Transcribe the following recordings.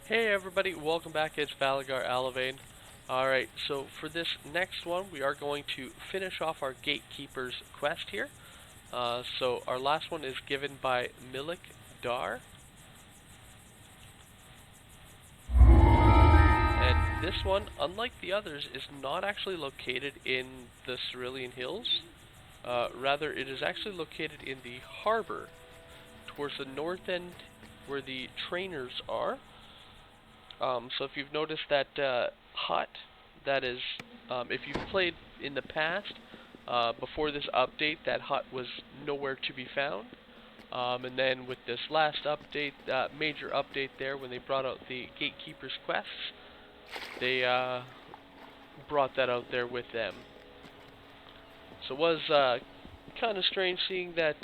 Hey everybody, welcome back. It's Valagar Aloevain. Alright, so for this next one, we are going to finish off our Gatekeeper's quest here. So our last one is given by Milik Dar. And this one, unlike the others, is not actually located in the Cerulean Hills. Rather, it is actually located in the harbor, towards the north end where the trainers are. So if you've noticed that hut, that is, if you've played in the past, before this update, that hut was nowhere to be found. And then with this last update, major update there, when they brought out the Gatekeeper's quests, they brought that out there with them. So it was kind of strange seeing that,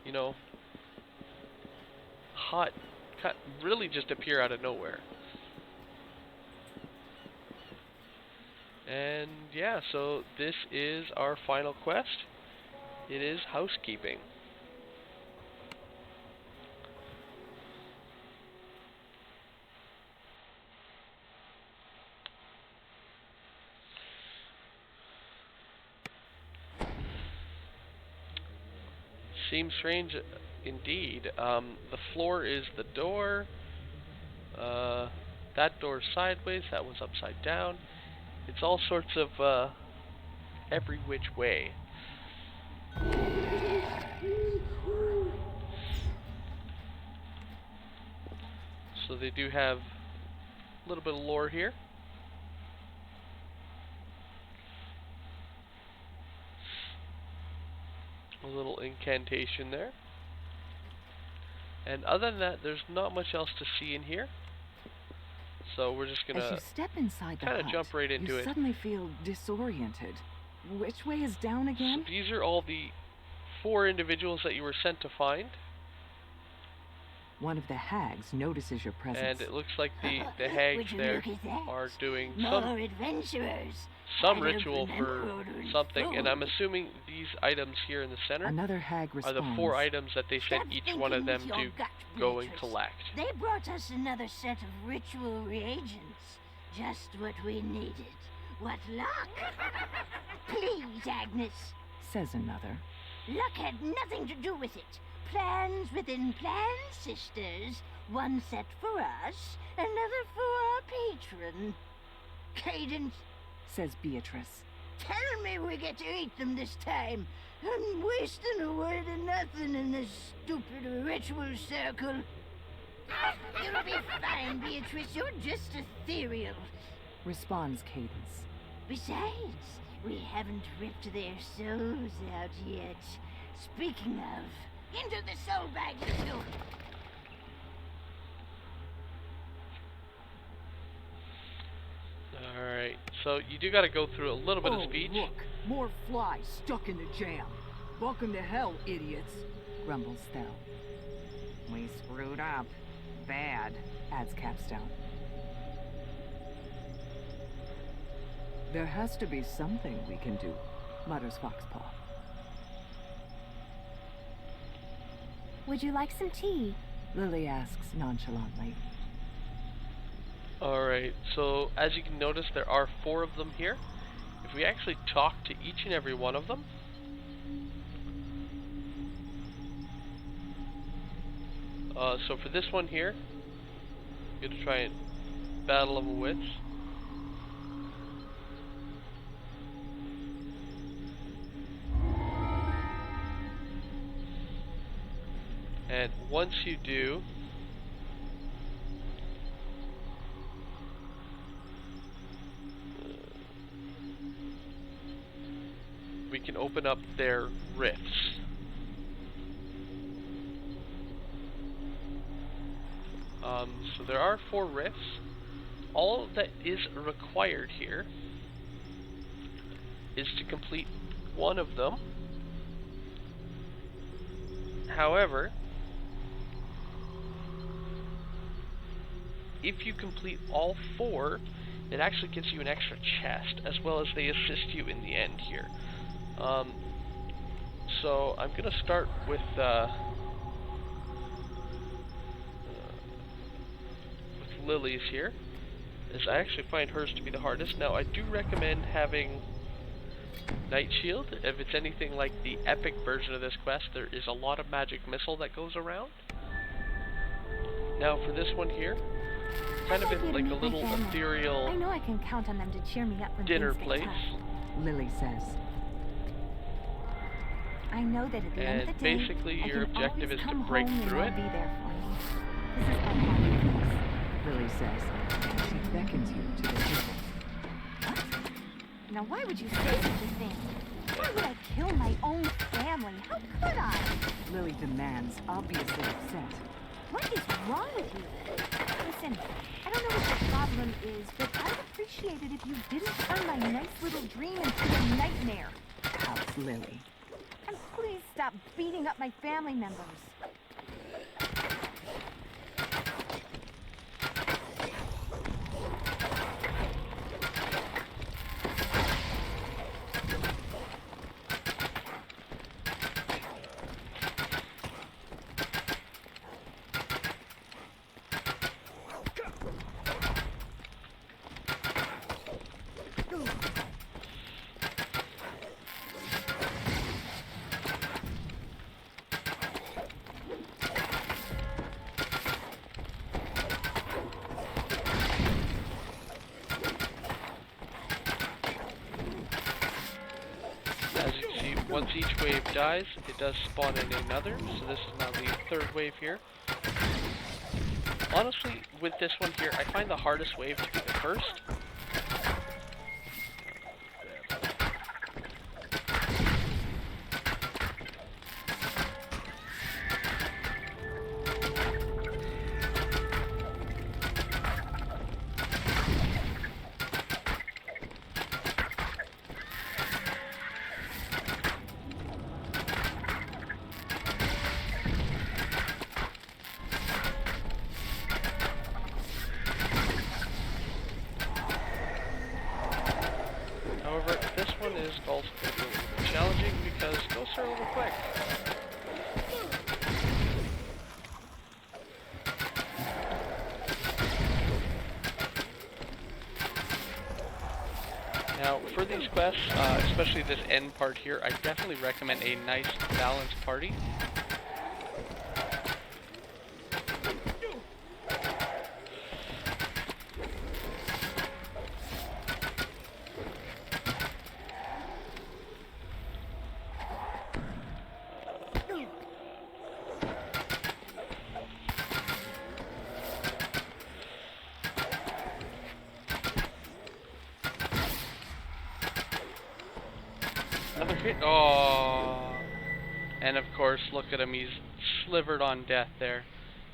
you know, hut really just appear out of nowhere. And yeah, so this is our final quest. It is housekeeping. Seems strange indeed. The floor is the door. That door's sideways, that one's upside down. It's all sorts of every which way. So they do have a little bit of lore here. A little incantation there. And other than that, there's not much else to see in here. So we're just gonna As you step inside the kind of hut, jump right into you it. suddenly feel disoriented. Which way is down again? So these are all the 4 individuals that you were sent to find. One of the hags notices your presence. And it looks like the hags there are doing more adventurers. some ritual for something, and I'm assuming these items here in the center Another hag are responds. the 4 items that they sent each one of them to go and collect. They brought us another set of ritual reagents. Just what we needed. What luck! Please, Agnes. Says another. Luck had nothing to do with it. Plans within plans, sisters. One set for us, another for our patron. Cadence, Says Beatrice. tell me we get to eat them this time. I'm wasting a word of nothing in this stupid ritual circle. You'll be fine, Beatrice. You're just ethereal. Responds Cadence. Besides, we haven't ripped their souls out yet. Speaking of, into the soul bag, you two. Alright, so you do gotta go through a little bit of speech. Look, more flies stuck in the jam. Welcome to hell, idiots. Grumbles Thel. We screwed up. Bad. Adds Capstone. There has to be something we can do, mutters Foxpaw. Would you like some tea? Lily asks nonchalantly. Alright, so as you can notice, there are 4 of them here. If we actually talk to each and every one of them, so for this one here, I'm gonna try and battle them with. And once you do, we can open up their rifts. So there are 4 rifts. All that is required here is to complete one of them. However, if you complete all 4, it actually gives you an extra chest, as well as they assist you in the end here. So I'm gonna start with Lily's here, as I actually find hers to be the hardest. Now, I do recommend having Night Shield. If it's anything like the epic version of this quest, there is a lot of magic missile that goes around. Now, for this one here, kind of in like a little ethereal I know I can count on them to cheer me up when dinner things get place. tough. Lily says. I know that at the end of And the day, basically I your can objective always is to come break home and through they'll it. be there for me. This is my happy place. Lily says. She beckons you to the table. Now, why would you say such a thing? Why would I kill my own family? How could I? Lily demands, obviously upset. What is wrong with you? Listen, I don't know what your problem is, but I'd appreciate it if you didn't turn my nice little dream into a nightmare. Pouts Lily. And please stop beating up my family members. Once each wave dies, it does spawn in another, so this is now the third wave here. Honestly, with this one here, I find the hardest wave to be the first. However, this one is also going to be a little bit challenging because ghosts are a little quick. Now, for these quests, especially this end part here, I definitely recommend a nice balanced party. Another hit. Oh, and of course, look at him. He's slivered on death there.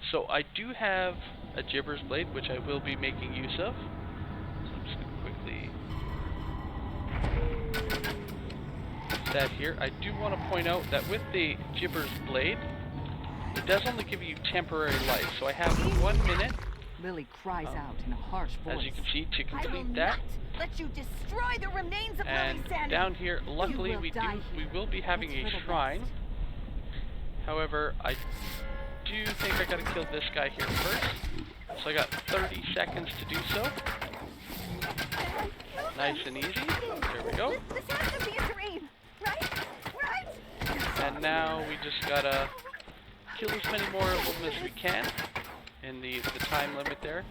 So I do have a Gibber's Blade, which I will be making use of. So I'm just going to quickly use that here. I do want to point out that with the Gibber's Blade, it does only give you temporary life. So I have 1 minute. Lily cries out in a harsh voice. As you can see, to I will complete that. not let you destroy the remains of And Lily's sanity. down here, luckily will we die will be having It's a for the shrine. best. However, I do think I gotta kill this guy here first. So I got 30 seconds to do so. Nice and easy. There we go. This has to be a dream, right? Right? And now we just gotta kill as many more of them as we can in the time limit there.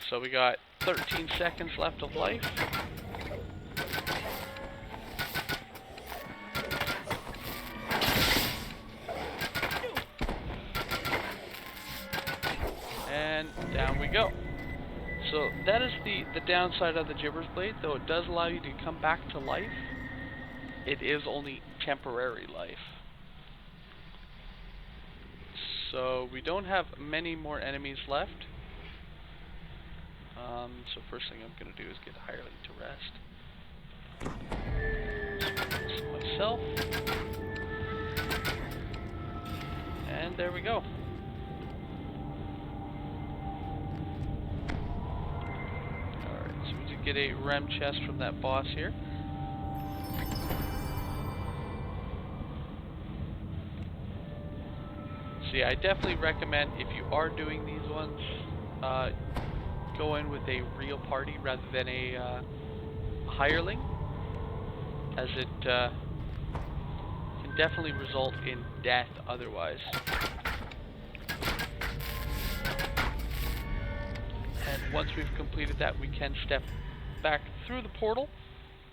So we got 13 seconds left of life. And down we go. So that is the downside of the Gibber's Blade, though it does allow you to come back to life. It is only temporary life. So we don't have many more enemies left. So first thing I'm going to do is get Hirely to rest. So myself. And there we go. Alright, so we did get a REM chest from that boss here. So yeah, I definitely recommend if you are doing these ones, go in with a real party rather than a hireling, as it can definitely result in death otherwise. And once we've completed that, we can step back through the portal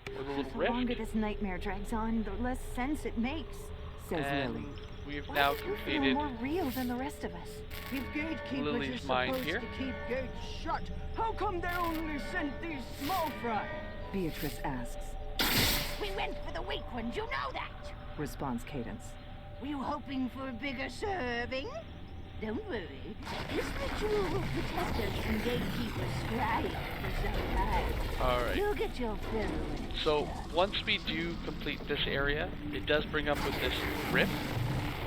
with a little The rift. longer this nightmare drags on, the less sense it makes. Says And Lily. we've Why now do you feel completed more real than the rest of us? If gatekeepers Lily's are mine supposed here. to keep gates shut, how come they only sent these small fry? Beatrice asks. We went for the weak ones, you know that. Responds Cadence. Were you hoping for a bigger serving? Don't worry. This ritual will protect us from gatekeepers strike for some time. Alright. You'll get your fill when it's So done. once we do complete this area, it does bring up with this rift.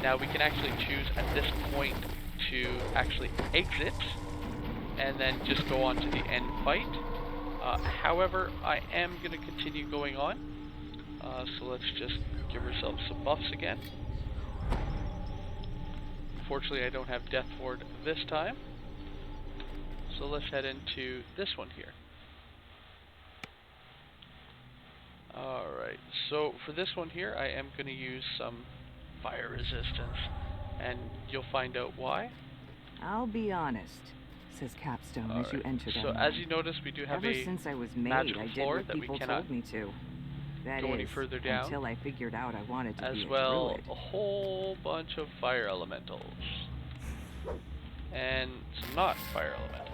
Now we can actually choose at this point to actually exit and then just go on to the end fight. However, I am going to continue going on. So let's just give ourselves some buffs again. Unfortunately, I don't have Death Ward this time. So let's head into this one here. Alright, so for this one here, I am going to use some fire resistance, and you'll find out why. I'll be honest, says Capstone as you Alright, enter that so as you notice, we do have Ever a since I was made, magical I did floor what that we people cannot told me to. That go any is, further down, until I figured out I wanted to as be a well druid. a whole bunch of fire elementals, and some not fire elementals.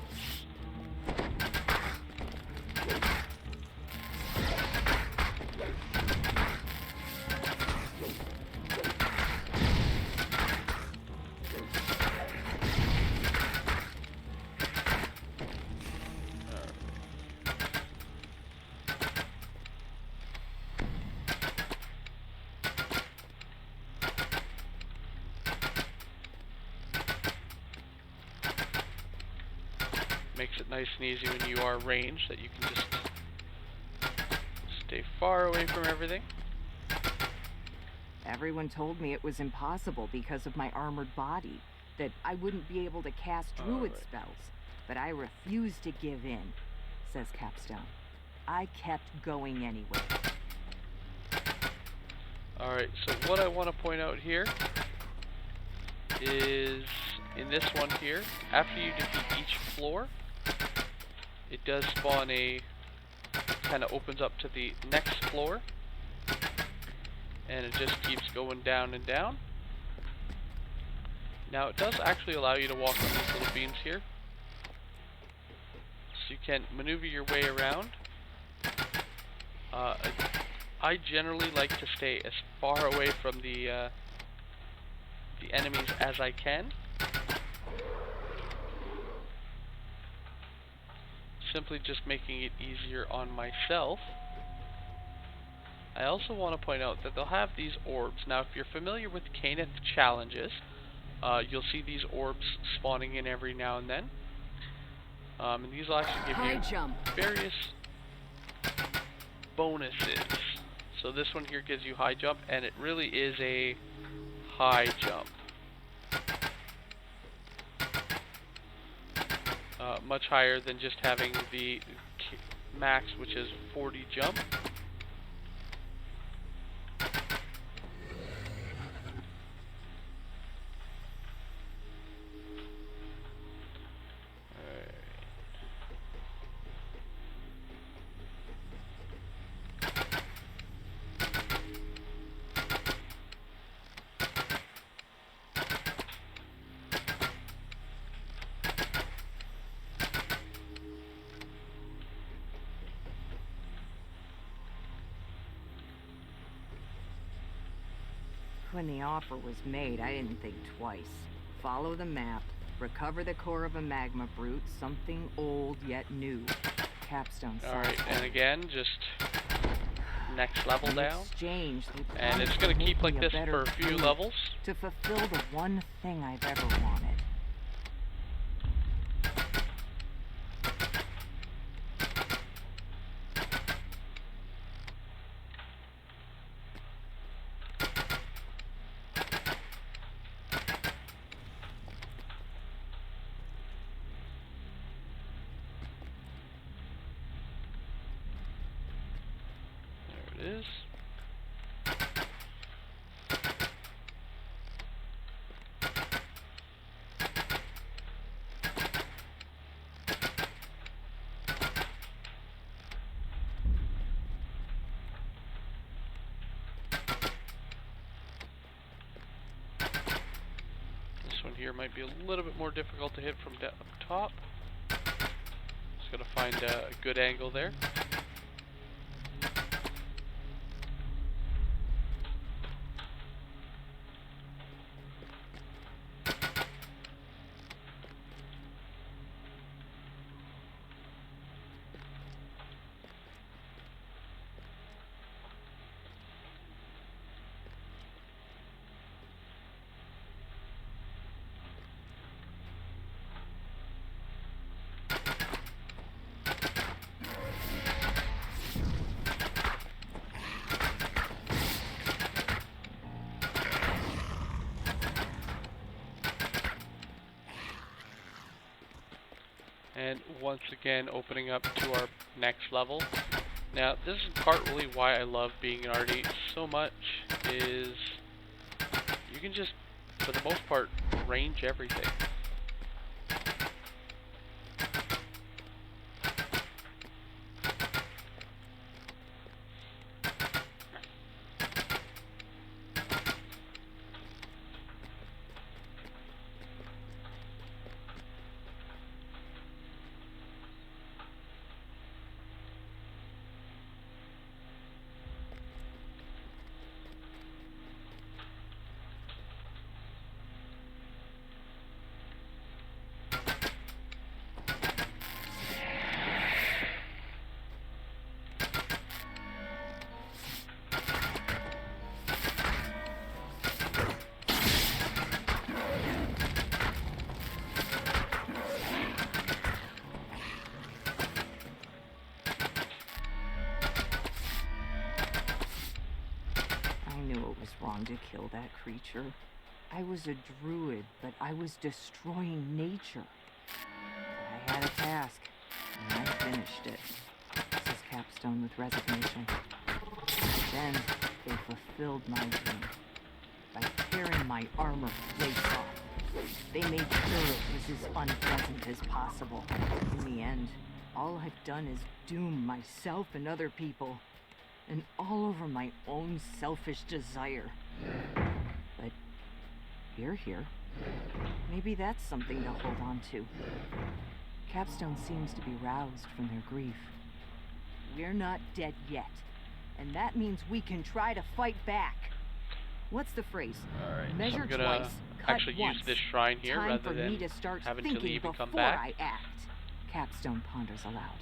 Makes it nice and easy when you are ranged, that you can just stay far away from everything. Everyone told me it was impossible because of my armored body, that I wouldn't be able to cast druid Alright. spells, but I refused to give in, says Capstone. I kept going anyway. Alright, so what I want to point out here is in this one here, after you defeat each floor, it does spawn a, kind of opens up to the next floor, and it just keeps going down and down. Now it does actually allow you to walk on these little beams here, so you can maneuver your way around. I generally like to stay as far away from the enemies as I can. Simply just making it easier on myself. I also want to point out that they'll have these orbs. Now, if you're familiar with Caneth challenges, you'll see these orbs spawning in every now and then. And these will actually give you various bonuses. So this one here gives you high jump, and it really is a high jump. Much higher than just having the max, which is 40 jump. When the offer was made, I didn't think twice. Follow the map, recover the core of a magma brute, something old yet new. Capstone says. Alright, and again, just next level In down. exchange, they And it's promised going to make keep like me this better for a few druid, levels. to fulfill the one thing I've ever wanted. is. This one here might be a little bit more difficult to hit from up top. Just gotta find a good angle there. And once again, opening up to our next level. Now, this is partly why I love being an arty so much, is you can just, for the most part, range everything. To kill that creature. I was a druid, but I was destroying nature. I had a task, and I finished it, says Capstone with resignation. Then they fulfilled my dream by tearing my armor plates off. They made sure it was as unpleasant as possible. In the end, all I've done is doom myself and other people, and all over my own selfish desire. But you're here. Maybe that's something to hold on to. Capstone seems to be roused from their grief. We're not dead yet, and that means we can try to fight back. What's the phrase? Alright, so Measure I'm gonna twice, cut actually once. use this shrine here Time rather for than me to start having to thinking leave and come before back. I act. Capstone ponders aloud.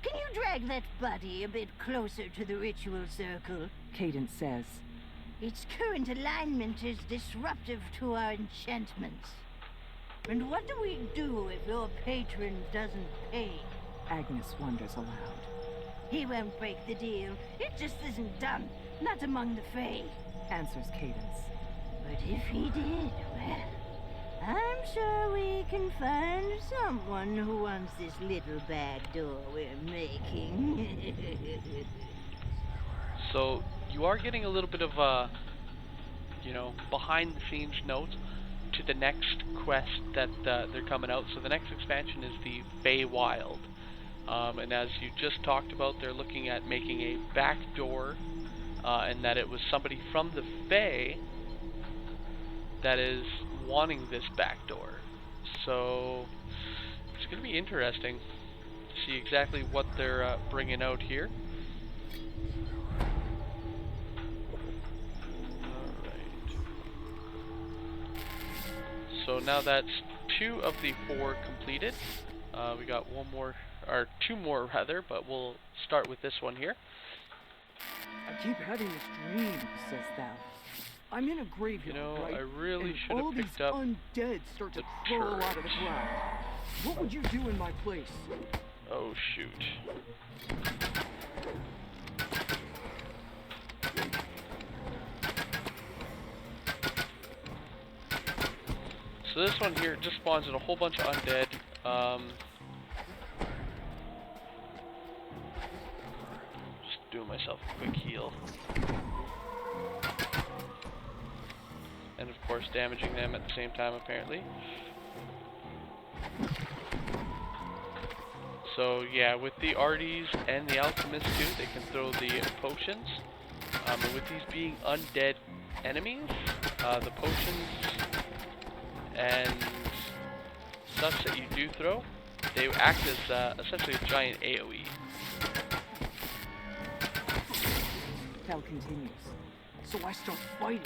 Can you drag that body a bit closer to the ritual circle? Cadence says, Its current alignment is disruptive to our enchantments. And what do we do if your patron doesn't pay? Agnes wonders aloud. He won't break the deal. It just isn't done. Not among the Fae. Answers Cadence. But if he did, well, I'm sure we can find someone who wants this little back door we're making. So, you are getting a little bit of behind the scenes notes to the next quest that they're coming out. So the next expansion is the Fey Wild. And as you just talked about, they're looking at making a back door, and that it was somebody from the Fey that is wanting this back door. So it's going to be interesting to see exactly what they're bringing out here. Alright. So now that's 2 of the 4 completed. We got one more, or 2 more rather, but we'll start with this one here. I keep having this dream, says thou. I'm in a graveyard, right? I really and should all have these picked up undead start to the crawl turret. out of the ground. What would you do in my place? Oh shoot. So this one here just spawns in a whole bunch of undead. Just doing my myself a quick heal. And of course damaging them at the same time apparently. So yeah, with the Arties and the Alchemists too, they can throw the potions. And with these being undead enemies, the potions and such that you do throw, they act as essentially a giant AoE. Hell continues. So I start fighting,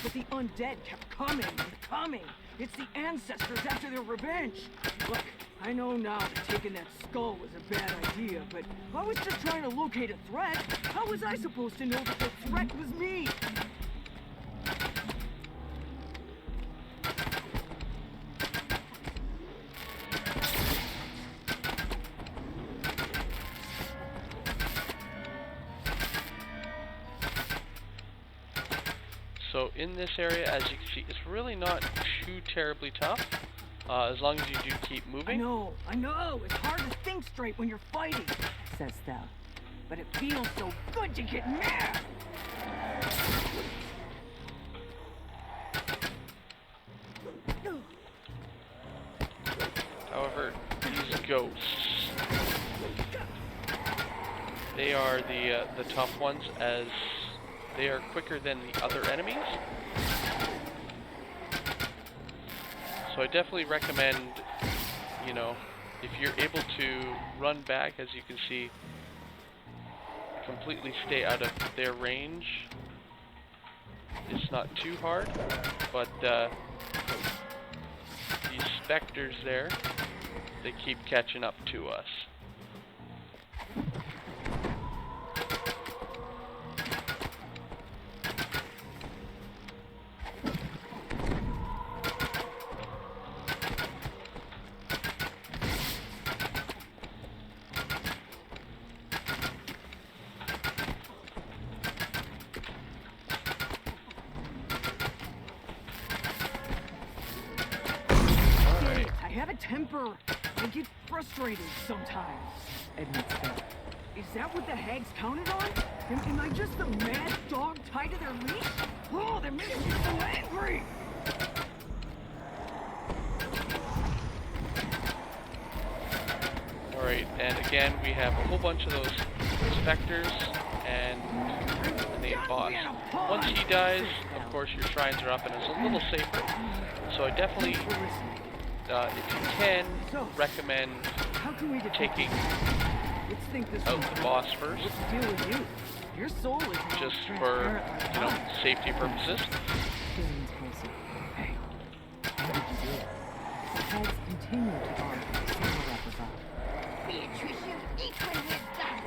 but the undead kept coming and coming. It's the ancestors after their revenge. Look, I know now that taking that skull was a bad idea, but I was just trying to locate a threat. How was I supposed to know that the threat was me? So in this area, as you can see, it's really not too terribly tough, as long as you do keep moving. I know. It's hard to think straight when you're fighting, says Thel. But it feels so good to get mad. However, these ghosts, they are the tough ones, as they are quicker than the other enemies. So I definitely recommend, you know, if you're able to run back, as you can see, completely stay out of their range. It's not too hard, but these specters there, they keep catching up to us. Temper. I get frustrated sometimes, admits Thel. Is that what the hags counted on? Am I just a mad dog tied to their leash? Oh, they're making me so angry! Alright, and again, we have a whole bunch of those specters and the boss. Once he dies, of course your shrines are up and it's a little safer. So I definitely, if you can, recommend taking out the boss first, Your soul is just for, you know, safety purposes. Hey, how did you do it? The heads continue to argue similar episode. Beatrice, you eat when you're done.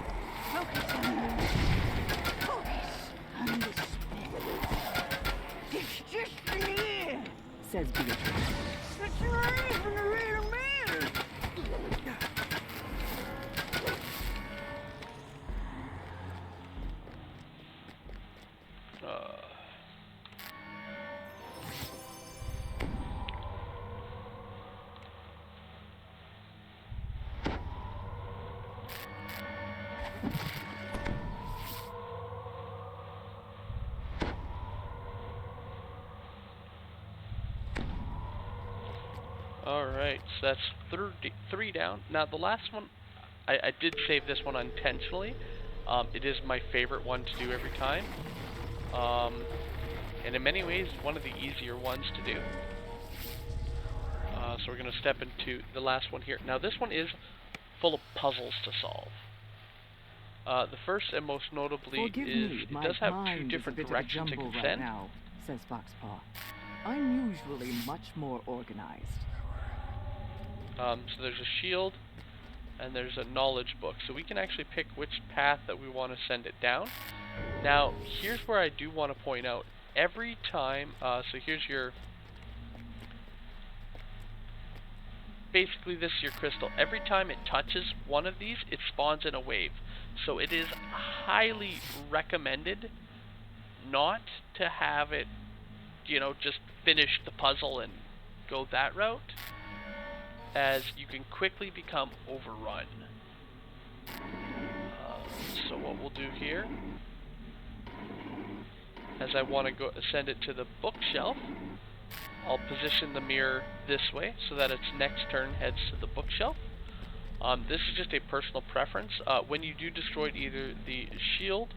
Focus on the... Focus on the smell. It's just veneer, Says Beatrice. it's not even a real meal. Alright, so that's three down. Now the last one, I did save this one unintentionally. It is my favorite one to do every time. And in many ways, one of the easier ones to do. So we're going to step into the last one here. Now this one is full of puzzles to solve. The first and most notably is, it does have two different directions it can right send. Now, says Foxpaw. I'm usually much more organized. So there's a shield, and there's a knowledge book. So we can actually pick which path that we want to send it down. Now, here's where I do want to point out, every time, so here's your, basically this is your crystal. Every time it touches one of these, it spawns in a wave. So it is highly recommended not to have it, you know, just finish the puzzle and go that route, as you can quickly become overrun. So what we'll do here, as I want to go send it to the bookshelf, I'll position the mirror this way so that its next turn heads to the bookshelf. This is just a personal preference. When you do destroy either the shield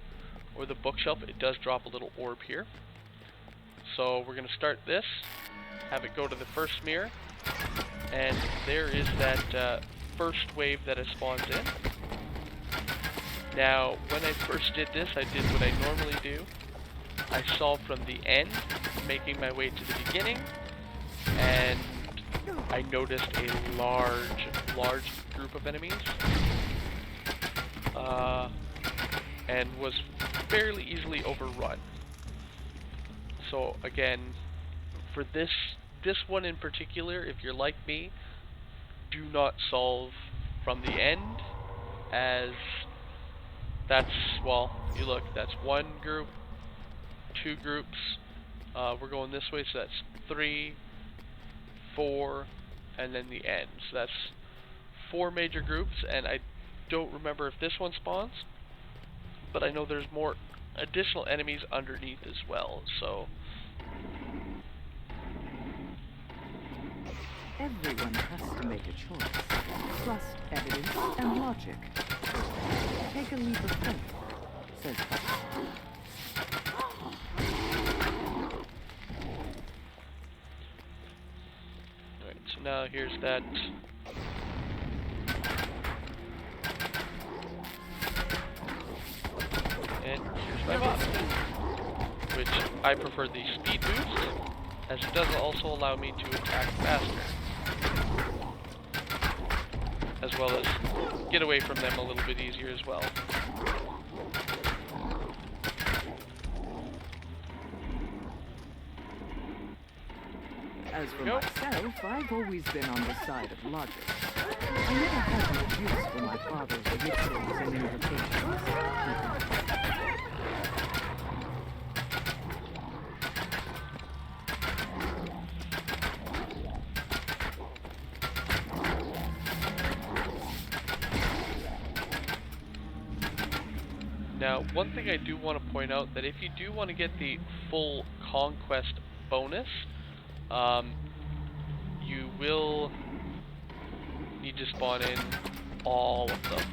or the bookshelf, it does drop a little orb here. So we're going to start this, have it go to the first mirror, and there is that first wave that it spawns in. Now, when I first did this, I did what I normally do. I saw from the end, making my way to the beginning, and I noticed a large group of enemies, and was fairly easily overrun. So again, for this one in particular, if you're like me, do not solve from the end, as that's, well, you look, that's one group, two groups, we're going this way, so that's 3, 4, and then the end. So that's 4 major groups, and I don't remember if this one spawns, but I know there's more additional enemies underneath as well, so... Everyone has to make a choice. Trust evidence and logic. Take a leap of faith, says Buck. Alright, so now here's that. And here's my boss, which I prefer the speed boost, as it does also allow me to attack faster, as well as get away from them a little bit easier as well. As for myself, I've always been on the side of logic. I never had much use for my father's rituals and invocations. Now, one thing I do want to point out, that if you do want to get the full conquest bonus, you will need to spawn in all of them.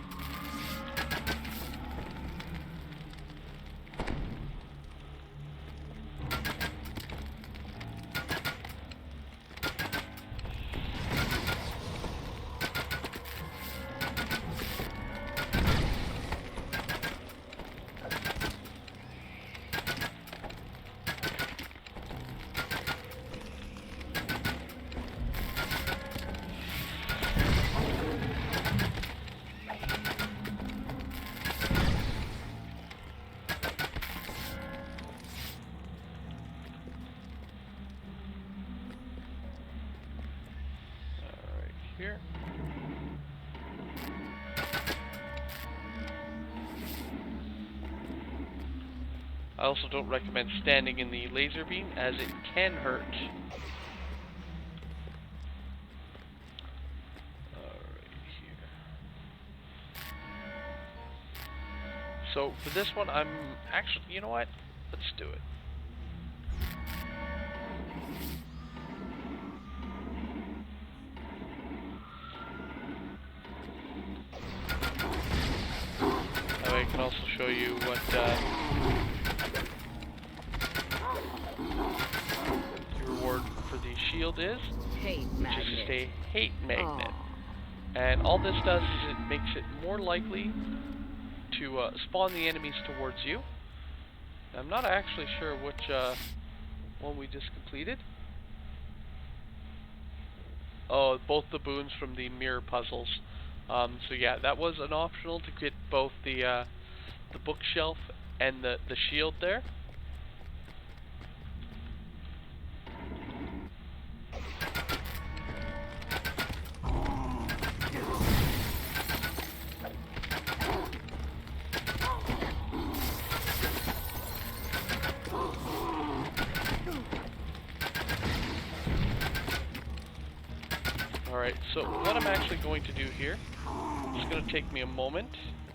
Here. I also don't recommend standing in the laser beam, as it can hurt. Alright, here. So for this one, I'm actually, you know what? Let's do it. I can also show you what the reward for the shield is, Hate which is just a hate magnet. And all this does is it makes it more likely to spawn the enemies towards you. I'm not actually sure which one we just completed. Oh, both the boons from the mirror puzzles. So yeah, that was an optional to get both the bookshelf and the shield there. Alright, so what I'm actually going to do here, it's going to take me a moment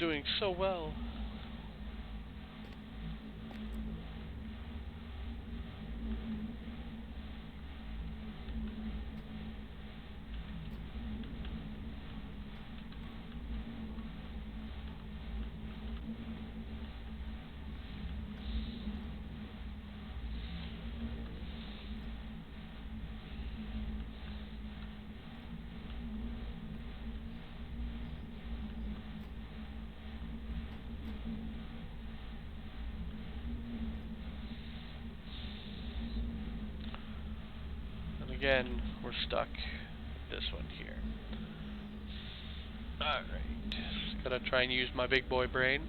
doing so well. Again, we're stuck with this one here. Alright. Just gotta try and use my big boy brain.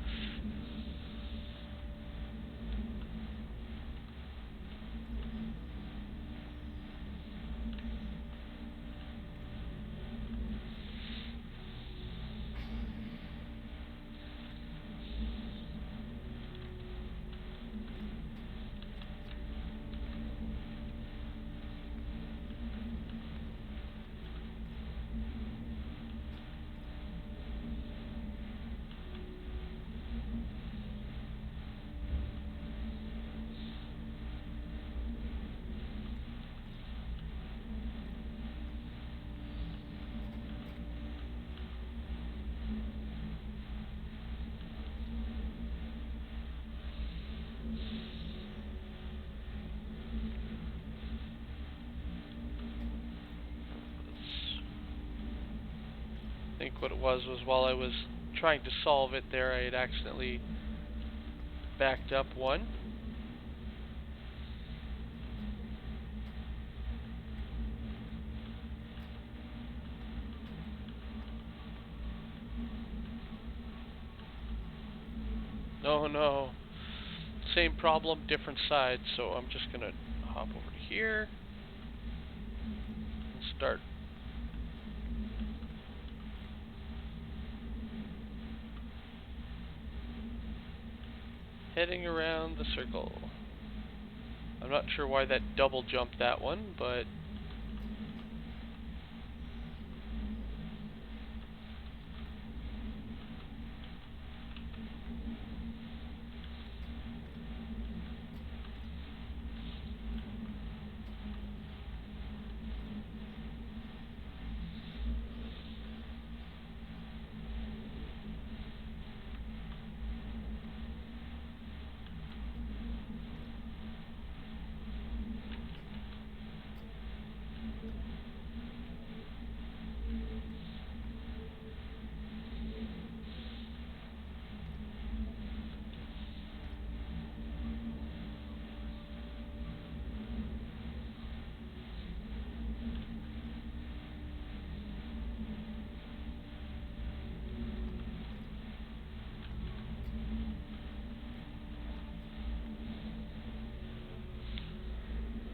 I think what it was while I was trying to solve it there, I had accidentally backed up one. Oh no. Same problem, different side, so I'm just gonna hop over to here and start heading around the circle. I'm not sure why that double jumped that one, but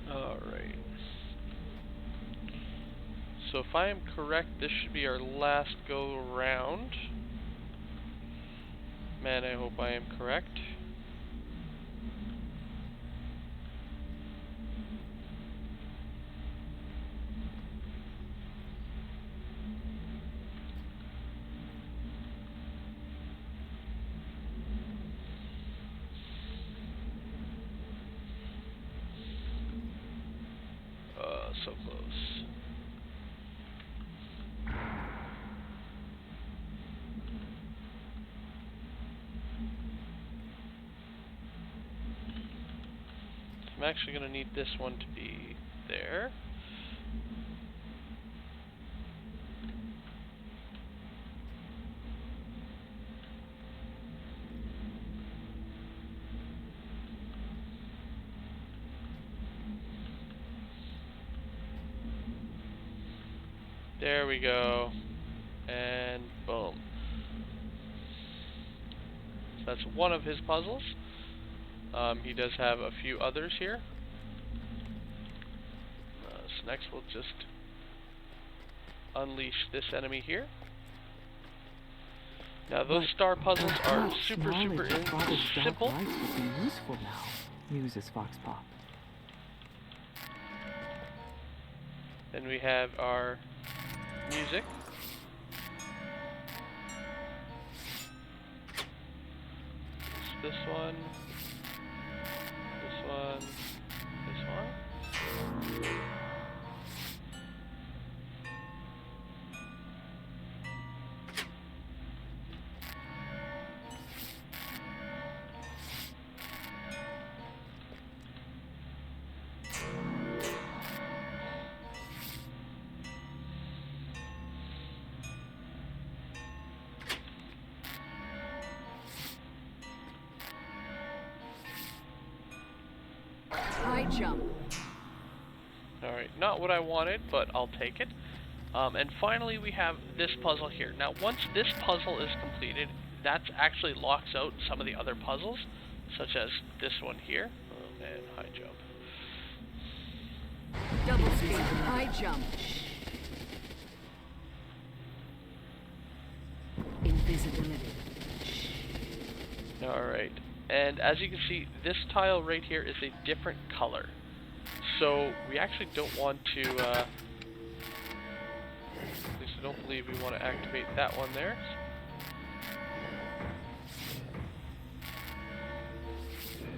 alright. So if I am correct, this should be our last go around. Man, I hope I am correct. So close. I'm actually going to need this one to be there. There we go. And boom. So that's one of his puzzles. He does have a few others here. So next we'll just unleash this enemy here. Now those star puzzles are super simple. Would be useful now, muses Foxpop. Then we have our music. this one, this one, this one. High jump. Alright, not what I wanted, but I'll take it. And finally we have this puzzle here. Now once this puzzle is completed, that actually locks out some of the other puzzles, such as this one here. And high jump. Double speed. High jump. Invisibility. Alright, and as you can see, this tile right here is a different color. So we actually don't want to, at least I don't believe we want to activate that one there.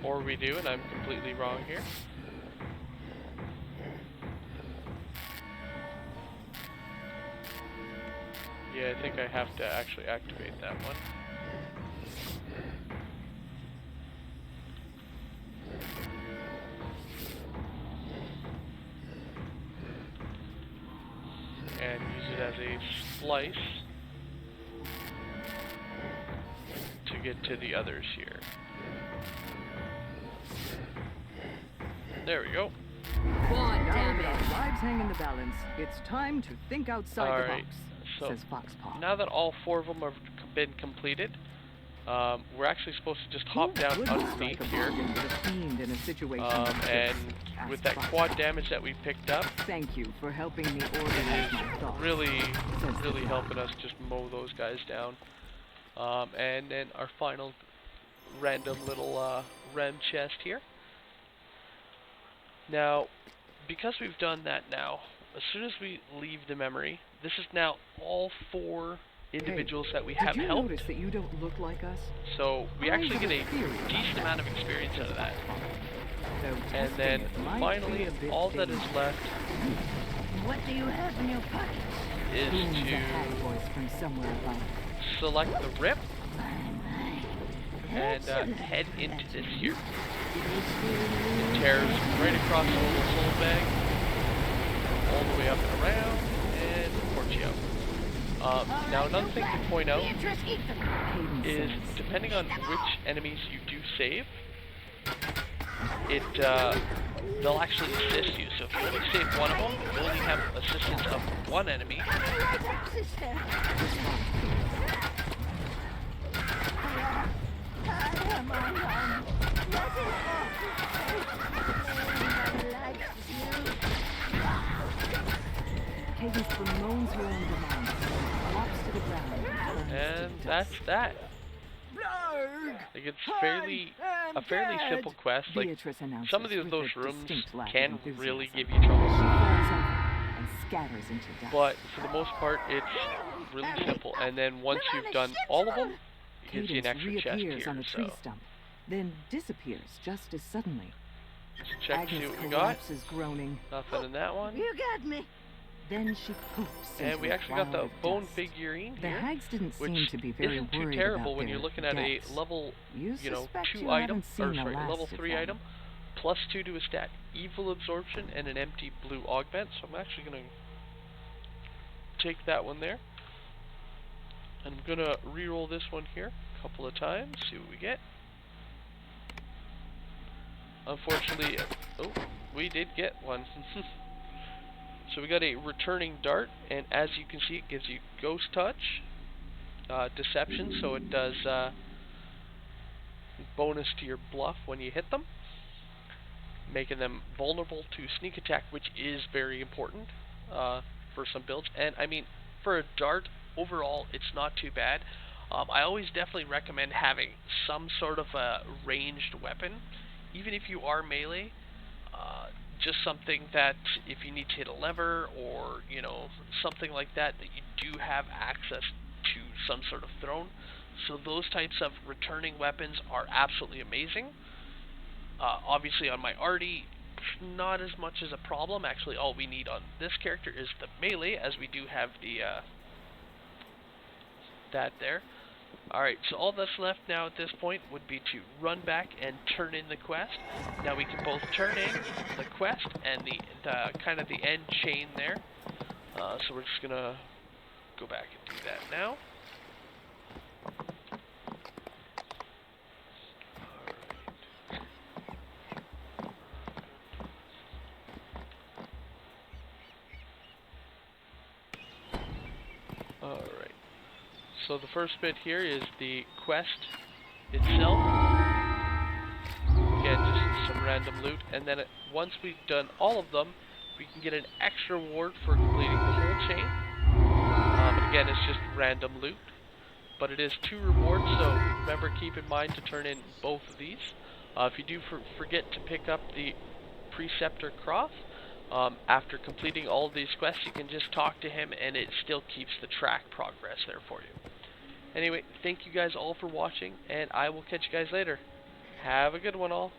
Or we do, and I'm completely wrong here. Yeah, I think I have to actually activate that one. And use it as a splice to get to the others here. There we go. Quad Now damage. that our lives hang in the balance, it's time to think outside the Alright, box, so says Foxpaw. now that all 4 of them have been completed, we're actually supposed to just hop Who down wouldn't underneath strike a here. bargain with a fiend in a situation like this? And with that Asked quad Foxpaw. damage that we picked up, Thank you for helping me it organize is my thoughts. really, says the really guy. helping us just mow those guys down. And then our final random little rem chest here. Now, because we've done that now, as soon as we leave the memory, this is now all 4 individuals that we have Did you helped. notice that you don't look like us? So we I actually have get a a theory about decent that. amount of experience out of that. Though And testing then it might finally, be a bit all that is dangerous. left What do you have in your pockets? is Booms a hat to voice from somewhere above. select the rip and Excellent. head into this here. It It tears right across the little soul bag, all the way up and around, and ports you out. Now another thing to point out Beatrice, eat them. Cadence is says, depending on which enemies you do save, it they'll actually assist you. So if you only save one of them, you only have assistance of one enemy. Right up, sister. I am on one. Let it Cadence bemoans her own demise, drops to the ground, and turns And to that's dust. that. Blarg! Like it's a fairly simple quest. Like Beatrice announces some of with those a rooms distinct lack of can enthusiasm. really give you She trouble, falls over and scatters into dust. but for the most part, it's really simple. And then once you've done all of them, it gives you an Cadence extra chest reappears here. on a tree So stump, then disappears just as suddenly. let's check to see Agnes what we got. collapses, groaning. Nothing in that one. You got me. Then she poofs And into we a actually got cloud the of bone dust. figurine The here, hags didn't seem which to be very isn't too worried terrible about when you're their looking at a deaths. level, You 2 suspect you item, haven't seen or the sorry, last level of 3 them. item, +2 to a stat, evil absorption, and an empty blue augment. So I'm actually gonna take that one there. I'm gonna re-roll this one here a couple of times, see what we get. Unfortunately, oh, we did get one. So we got a returning dart, and as you can see, it gives you ghost touch, deception, so it does bonus to your bluff when you hit them, making them vulnerable to sneak attack, which is very important for some builds. And I mean, for a dart, overall, it's not too bad. I always definitely recommend having some sort of a ranged weapon, even if you are melee. Just something that if you need to hit a lever or, you know, something like that, that you do have access to some sort of throne. So those types of returning weapons are absolutely amazing. Obviously on my arty, not as much as a problem. Actually, all we need on this character is the melee, as we do have the that there. Alright, so all that's left now at this point would be to run back and turn in the quest. Now we can both turn in the quest and the kind of the end chain there. So we're just gonna go back and do that now. Alright. So the first bit here is the quest itself. Again, just some random loot. And then once we've done all of them, we can get an extra reward for completing the whole chain. And again, it's just random loot. But it is 2 rewards, so remember, keep in mind to turn in both of these. If you do forget to pick up the Preceptor Cross, after completing all of these quests, you can just talk to him and it still keeps the track progress there for you. Anyway, thank you guys all for watching, and I will catch you guys later. Have a good one all.